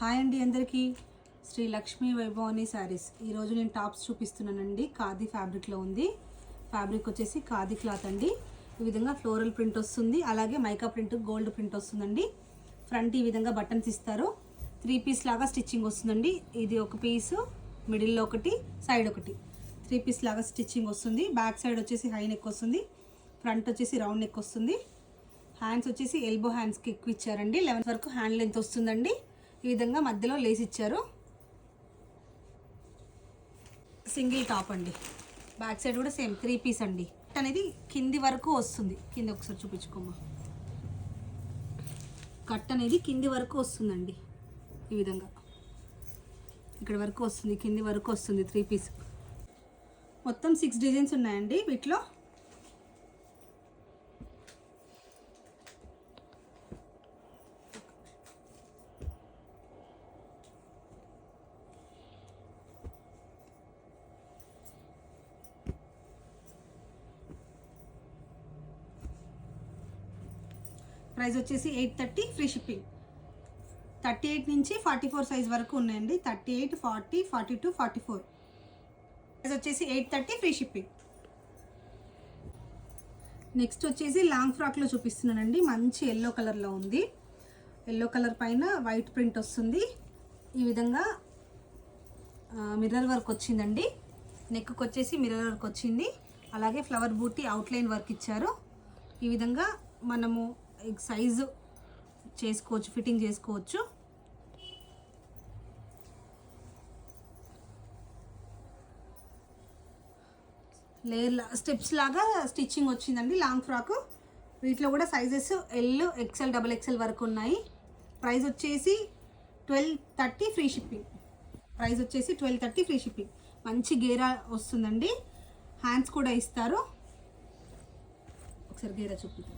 Hi అండి అందరికీ. శ్రీ లక్ష్మీ వైభవాని శారీస్. ఈరోజు నేను టాప్స్ చూపిస్తున్నానండి. ఖాదీ ఫ్యాబ్రిక్లో ఉంది. ఫ్యాబ్రిక్ వచ్చేసి ఖాదీ క్లాత్ అండి. ఈ విధంగా ఫ్లోరల్ ప్రింట్ వస్తుంది, అలాగే మైకా ప్రింట్, గోల్డ్ ప్రింట్ వస్తుందండి. ఫ్రంట్ ఈ విధంగా బటన్స్ ఇస్తారు. 3 పీస్ లాగా స్టిచ్చింగ్ వస్తుందండి. ఇది ఒక పీసు, మిడిల్లో ఒకటి, సైడ్ ఒకటి, 3 పీస్ లాగా స్టిచ్చింగ్ వస్తుంది. బ్యాక్ సైడ్ వచ్చేసి హై నెక్ వస్తుంది, ఫ్రంట్ వచ్చేసి రౌండ్ నెక్ వస్తుంది. హ్యాండ్స్ వచ్చేసి ఎల్బో హ్యాండ్స్కి ఎక్కువ ఇచ్చారండి. 11 వరకు హ్యాండ్ లెంత్ వస్తుందండి. ఈ విధంగా మధ్యలో లేస్ ఇచ్చారు. సింగిల్ టాప్ అండి. బ్యాక్ సైడ్ కూడా సేమ్ 3 పీస్ అండి. అనేది కింది వరకు వస్తుంది. కింద ఒకసారి చూపించుకోమా. కట్ అనేది కింది వరకు వస్తుందండి. ఈ విధంగా ఇక్కడ వరకు వస్తుంది, కింది వరకు వస్తుంది. 3 పీస్. మొత్తం 6 డిజైన్స్ ఉన్నాయండి వీటిలో. ప్రైస్ వచ్చేసి 830, ఫ్రీ షిప్పింగ్. 38 నుంచి 44 సైజ్ వరకు ఉన్నాయండి. 38, 40, 42, 44. ప్రైస్ వచ్చేసి 830, ఫ్రీ షిప్పింగ్. నెక్స్ట్ వచ్చేసి లాంగ్ ఫ్రాక్లో చూపిస్తున్నానండి. మంచి ఎల్లో కలర్లో ఉంది. ఎల్లో కలర్ పైన వైట్ ప్రింట్ వస్తుంది. ఈ విధంగా మిర్రర్ వర్క్ వచ్చిందండి. నెక్కి వచ్చేసి మిర్రర్ వర్క్ వచ్చింది, అలాగే ఫ్లవర్ బూటీ అవుట్లైన్ వర్క్ ఇచ్చారు. ఈ విధంగా మనము సైజు చేసుకోవచ్చు, ఫిట్టింగ్ చేసుకోవచ్చు. లేయర్ స్టెప్స్ లాగా స్టిచ్చింగ్ వచ్చిందండి లాంగ్ ఫ్రాక్. వీటిలో కూడా sizes L, XL, double XL వరకు ఉన్నాయి. ప్రైస్ వచ్చేసి 1230, ఫ్రీ షిప్పింగ్. ప్రైస్ వచ్చేసి 1230, ఫ్రీ షిప్పింగ్. మంచి గేరా వస్తుందండి. హ్యాండ్స్ కూడా ఇస్తారు. ఒకసారి గేరా చూపిద్దాం.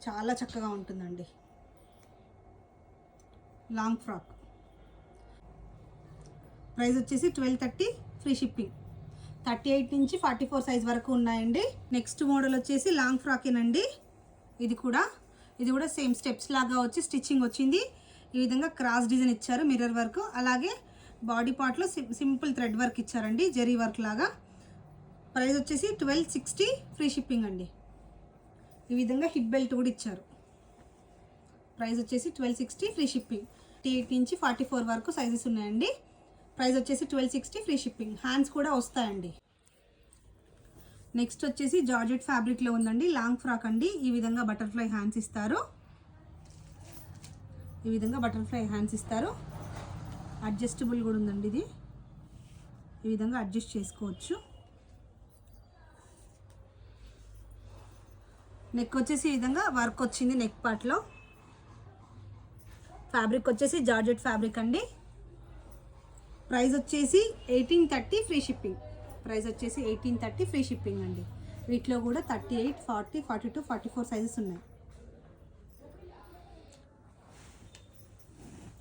చాలా చక్కగా ఉంటుందండి లాంగ్ ఫ్రాక్. ప్రైస్ వచ్చేసి 1230, ఫ్రీ షిప్పింగ్. 38 నుంచి 44 సైజ్ వరకు ఉన్నాయండి. నెక్స్ట్ మోడల్ వచ్చేసి లాంగ్ ఫ్రాకేనండి. ఇది కూడా సేమ్ స్టెప్స్ లాగా వచ్చి స్టిచ్చింగ్ వచ్చింది. ఈ విధంగా క్రాస్ డిజైన్ ఇచ్చారు, మిర్రర్ వర్క్. అలాగే బాడీ పార్ట్లో సింపుల్ థ్రెడ్ వర్క్ ఇచ్చారండి, జరీ వర్క్ లాగా. ప్రైస్ వచ్చేసి 1260, ఫ్రీ షిప్పింగ్ అండి. ఈ విధంగా హిప్ బెల్ట్ కూడా ఇచ్చారు. ప్రైస్ వచ్చేసి 1260, ఫ్రీ షిప్పింగ్. 38 నుంచి 44 వరకు సైజెస్ ఉన్నాయండి. ప్రైస్ వచ్చేసి 1260, ఫ్రీ షిప్పింగ్. హ్యాండ్స్ కూడా వస్తాయండి. నెక్స్ట్ వచ్చేసి జార్జెట్ ఫ్యాబ్రిక్లో ఉందండి. లాంగ్ ఫ్రాక్ అండి. ఈ విధంగా బటర్ఫ్లై హ్యాండ్స్ ఇస్తారు. అడ్జస్టబుల్ కూడా ఉందండి. ఇది ఈ విధంగా అడ్జస్ట్ చేసుకోవచ్చు. నెక్ వచ్చేసి ఈ విధంగా వర్క్ వచ్చింది. నెక్ పార్ట్లో ఫ్యాబ్రిక్ వచ్చేసి జార్జెట్ ఫ్యాబ్రిక్ అండి. ప్రైస్ వచ్చేసి 1830, ఫ్రీ షిప్పింగ్. ప్రైస్ వచ్చేసి 1830, ఫ్రీ షిప్పింగ్ అండి. వీటిలో కూడా 38, 40, 42, 44 సైజెస్ ఉన్నాయి.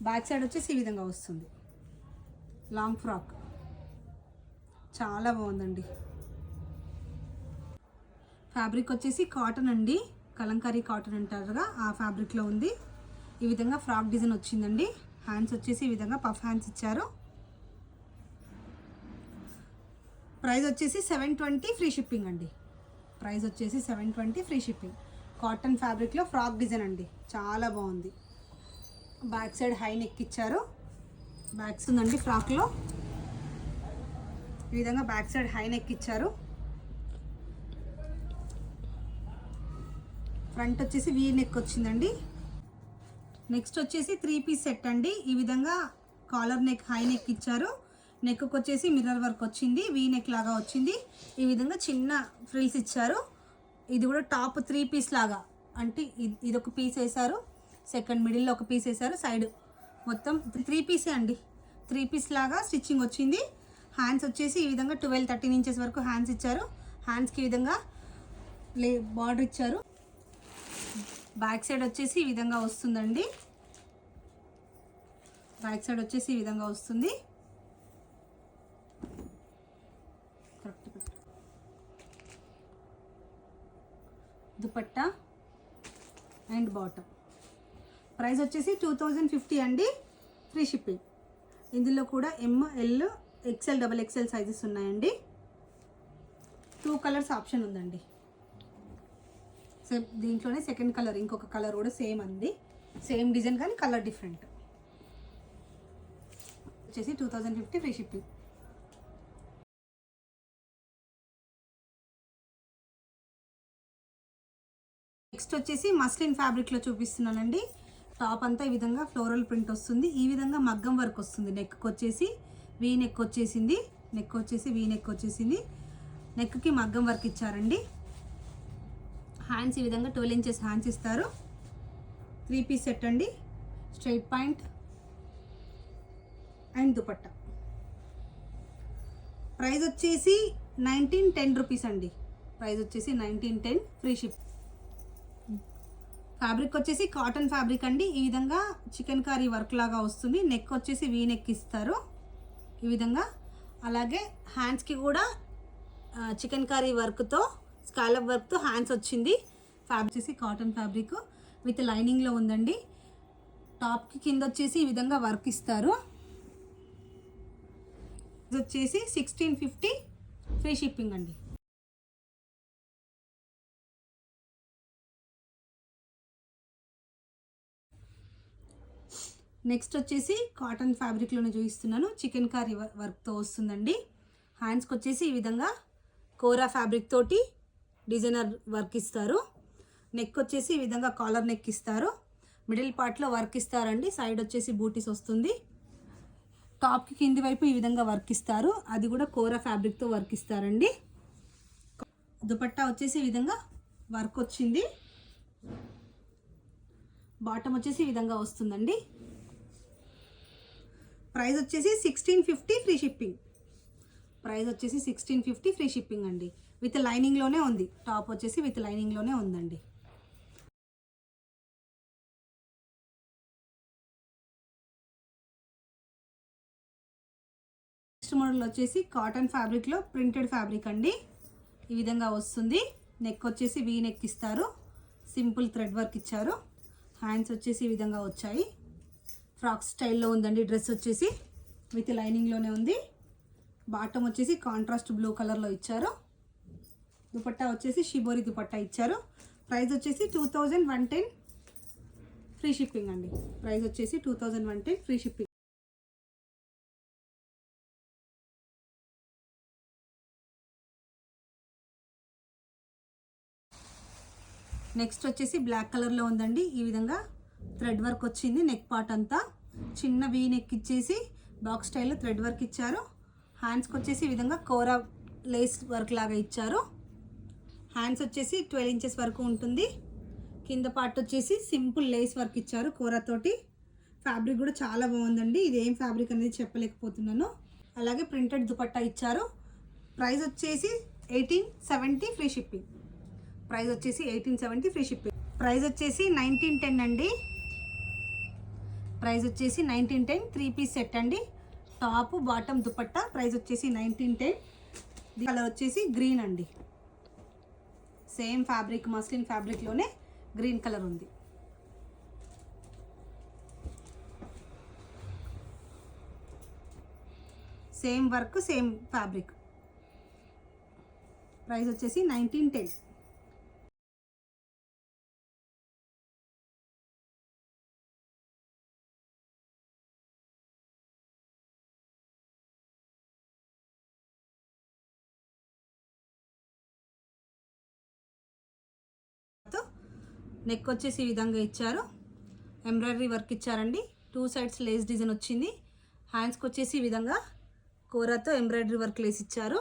బ్యాక్ సైడ్ వచ్చేసి ఈ విధంగా వస్తుంది. లాంగ్ ఫ్రాక్ చాలా బాగుందండి. ఫ్యాబ్రిక్ వచ్చేసి కాటన్ అండి. కలంకారీ కాటన్ అంటారుగా, ఆ ఫ్యాబ్రిక్లో ఉంది. ఈ విధంగా ఫ్రాక్ డిజైన్ వచ్చిందండి. హ్యాండ్స్ వచ్చేసి ఈ విధంగా పఫ్ హ్యాండ్స్ ఇచ్చారు. ప్రైస్ వచ్చేసి 720, ఫ్రీ షిప్పింగ్ అండి. ప్రైస్ వచ్చేసి 720, ఫ్రీ షిప్పింగ్. కాటన్ ఫ్యాబ్రిక్లో ఫ్రాక్ డిజైన్ అండి, చాలా బాగుంది. బ్యాక్ సైడ్ హై నెక్ ఇచ్చారు. బ్యాక్స్ ఉందండి ఫ్రాక్లో. ఈ విధంగా బ్యాక్ సైడ్ హై నెక్ ఇచ్చారు. ఫ్రంట్ వచ్చేసి వీ నెక్ వచ్చిందండి. నెక్స్ట్ వచ్చేసి 3 పీస్ సెట్ అండి. ఈ విధంగా కాలర్ నెక్, హై నెక్ ఇచ్చారు. నెక్కి వచ్చేసి మిర్రర్ వర్క్ వచ్చింది, వీ నెక్ లాగా వచ్చింది. ఈ విధంగా చిన్న ఫ్రిల్స్ ఇచ్చారు. ఇది కూడా టాప్ 3 పీస్ లాగా, అంటే ఇది ఒక పీస్ వేశారు, సెకండ్ మిడిల్లో ఒక పీస్ వేశారు, సైడ్ మొత్తం 3 పీసే అండి. 3 పీస్ లాగా స్టిచ్చింగ్ వచ్చింది. హ్యాండ్స్ వచ్చేసి ఈ విధంగా 12-13 ఇంచెస్ వరకు హ్యాండ్స్ ఇచ్చారు. హ్యాండ్స్కి ఈ విధంగా బార్డర్ ఇచ్చారు. బ్యాక్ సైడ్ వచ్చేసి ఈ విధంగా వస్తుందండి. బ్యాక్ సైడ్ వచ్చేసి ఈ విధంగా వస్తుంది. దుపట్టా అండ్ బాటమ్ ప్రైస్ వచ్చేసి 2050 అండి, ఫ్రీ షిప్పింగ్. ఇందులో కూడా ML XL XXL సైజెస్ ఉన్నాయండి. 2 కలర్స్ ఆప్షన్ ఉందండి. సేమ్ దీంట్లోనే సెకండ్ కలర్, ఇంకొక కలర్ కూడా సేమ్ అండి, సేమ్ డిజైన్ కానీ కలర్ డిఫరెంట్. వచ్చేసి 2050 ఫ్రీ షిప్పింగ్. నెక్స్ట్ వచ్చేసి మస్లిన్ ఫ్యాబ్రిక్లో చూపిస్తున్నానండి. టాప్ అంతా ఈ విధంగా ఫ్లోరల్ ప్రింట్ వస్తుంది. ఈ విధంగా మగ్గం వర్క్ వస్తుంది. నెక్ వచ్చేసి వీ నెక్ వచ్చేసింది, నెక్ వచ్చేసి వీ నెక్ వచ్చేసింది. నెక్కి మగ్గం వర్క్ ఇచ్చారండి. హ్యాండ్స్ ఈ విధంగా 12 ఇంచెస్ హ్యాండ్స్ ఇస్తారు. 3 పీస్ సెట్ అండి, straight point and dupatta. Price వచ్చేసి 1910 రూపీస్ అండి. ప్రైస్ వచ్చేసి 1910, ఫ్రీ షిప్. ఫ్యాబ్రిక్ వచ్చేసి కాటన్ ఫ్యాబ్రిక్ అండి. ఈ విధంగా చికెన్ కర్రీ వర్క్ లాగా వస్తుంది. నెక్ వచ్చేసి వీ నెక్ ఇస్తారు ఈ విధంగా. అలాగే హ్యాండ్స్కి కూడా చికెన్ కర్రీ వర్క్తో, స్కాలప్ వర్క్తో హ్యాండ్స్ వచ్చింది. ఫ్యాబ్రిక్ వచ్చేసి కాటన్ ఫ్యాబ్రిక్ విత్ లైనింగ్లో ఉందండి. టాప్కి కింద వచ్చేసి ఈ విధంగా వర్క్ ఇస్తారు. ఇది వచ్చేసి 1650, ఫ్రీ షిప్పింగ్ అండి. నెక్స్ట్ వచ్చేసి కాటన్ ఫ్యాబ్రిక్లోనే చూపిస్తున్నాను. చికెన్ కర్రీ వర్క్తో వస్తుందండి. హ్యాండ్స్కి వచ్చేసి ఈ విధంగా కోరా ఫ్యాబ్రిక్ తోటి డిజైనర్ వర్క్ ఇస్తారు. నెక్ వచ్చేసి ఈ విధంగా కాలర్ నెక్ ఇస్తారు. మిడిల్ పార్ట్లో వర్క్ ఇస్తారండి. సైడ్ వచ్చేసి బూటీస్ వస్తుంది. టాప్కి కింది వైపు ఈ విధంగా వర్క్ ఇస్తారు. అది కూడా కోరా ఫ్యాబ్రిక్తో వర్క్ ఇస్తారండి. దుపట్టా వచ్చేసి ఈ విధంగా వర్క్ వచ్చింది. బాటమ్ వచ్చేసి ఈ విధంగా వస్తుందండి. ప్రైస్ వచ్చేసి 1650, ఫ్రీ షిప్పింగ్. ప్రైస్ వచ్చేసి 1650, ఫ్రీ షిప్పింగ్ అండి. విత్ లైనింగ్లోనే ఉంది. టాప్ వచ్చేసి విత్ లైనింగ్లోనే ఉందండి. నెక్స్ట్ మోడల్ వచ్చేసి కాటన్ ఫ్యాబ్రిక్లో ప్రింటెడ్ ఫ్యాబ్రిక్ అండి. ఈ విధంగా వస్తుంది. నెక్ వచ్చేసి వీ నెక్ ఇస్తారు. సింపుల్ థ్రెడ్ వర్క్ ఇచ్చారు. హ్యాండ్స్ వచ్చేసి ఈ విధంగా వచ్చాయి. ఫ్రాక్ స్టైల్లో ఉందండి. డ్రెస్ వచ్చేసి విత్ లైనింగ్లోనే ఉంది. బాటమ్ వచ్చేసి కాంట్రాస్ట్ బ్లూ కలర్లో ఇచ్చారు. దుపట్టా వచ్చేసి షిబోరి దుపట్టా ఇచ్చారు. ప్రైస్ వచ్చేసి 2110, ఫ్రీ షిప్పింగ్ అండి. ప్రైస్ వచ్చేసి 2110, ఫ్రీ షిప్పింగ్. నెక్స్ట్ వచ్చేసి బ్లాక్ కలర్లో ఉందండి. ఈ విధంగా థ్రెడ్ వర్క్ వచ్చింది. నెక్ పార్ట్ అంతా చిన్న వీ నెక్ ఇచ్చేసి బాక్స్ స్టైల్లో థ్రెడ్ వర్క్ ఇచ్చారు. హ్యాండ్స్కి వచ్చేసి ఈ విధంగా కోరా లేస్ వర్క్ లాగా ఇచ్చారు. హ్యాండ్స్ వచ్చేసి 12 ఇంచెస్ వరకు ఉంటుంది. కింద పార్ట్ వచ్చేసి సింపుల్ లేస్ వర్క్ ఇచ్చారు కోరాతోటి. ఫ్యాబ్రిక్ కూడా చాలా బాగుందండి. ఇది ఏం ఫ్యాబ్రిక్ అనేది చెప్పలేకపోతున్నాను. అలాగే ప్రింటెడ్ దుపట్టా ఇచ్చారు. ప్రైస్ వచ్చేసి 1870, ఫ్రీ షిప్పింగ్. ప్రైస్ వచ్చేసి 1870, ఫ్రీ షిప్పింగ్. ప్రైస్ వచ్చేసి 1910 అండి. ప్రైస్ వచ్చేసి 1910, 3 పీస్ సెట్ అండి. Top bottom dupatta. ప్రైస్ వచ్చేసి 1910. కలర్ వచ్చేసి గ్రీన్ అండి. సేమ్ ఫ్యాబ్రిక్, మస్లిన్ ఫ్యాబ్రిక్లోనే గ్రీన్ కలర్ ఉంది. Same work, same fabric. Price వచ్చేసి 1910. నెక్ వచ్చేసి ఈ విధంగా ఇచ్చారు. ఎంబ్రాయిడరీ వర్క్ ఇచ్చారండి. 2 సైడ్స్ లేస్ డిజైన్ వచ్చింది. హ్యాండ్స్కి వచ్చేసి ఈ విధంగా కోరాతో ఎంబ్రాయిడరీ వర్క్ లేస్ ఇచ్చారు.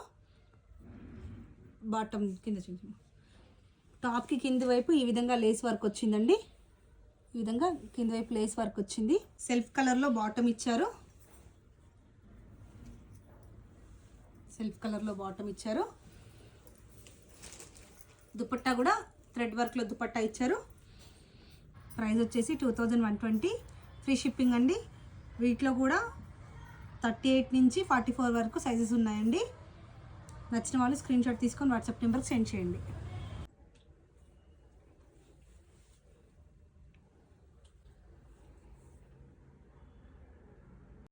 బాటమ్ కింద చూసి టాప్కి కింది వైపు ఈ విధంగా లేస్ వర్క్ వచ్చిందండి. ఈ విధంగా కింది వైపు లేస్ వర్క్ వచ్చింది. సెల్ఫ్ కలర్లో బాటమ్ ఇచ్చారు. సెల్ఫ్ కలర్లో బాటమ్ ఇచ్చారు. దుపట్టా కూడా థ్రెడ్ వర్క్లో దుపట్టా ఇచ్చారు. ప్రైస్ వచ్చేసి 2120, ఫ్రీ షిప్పింగ్ అండి. వీటిలో కూడా 38 నుంచి 44 వరకు సైజెస్ ఉన్నాయండి. నచ్చిన వాళ్ళు స్క్రీన్ షాట్ తీసుకొని వాట్సాప్ నెంబర్కి సెండ్ చేయండి.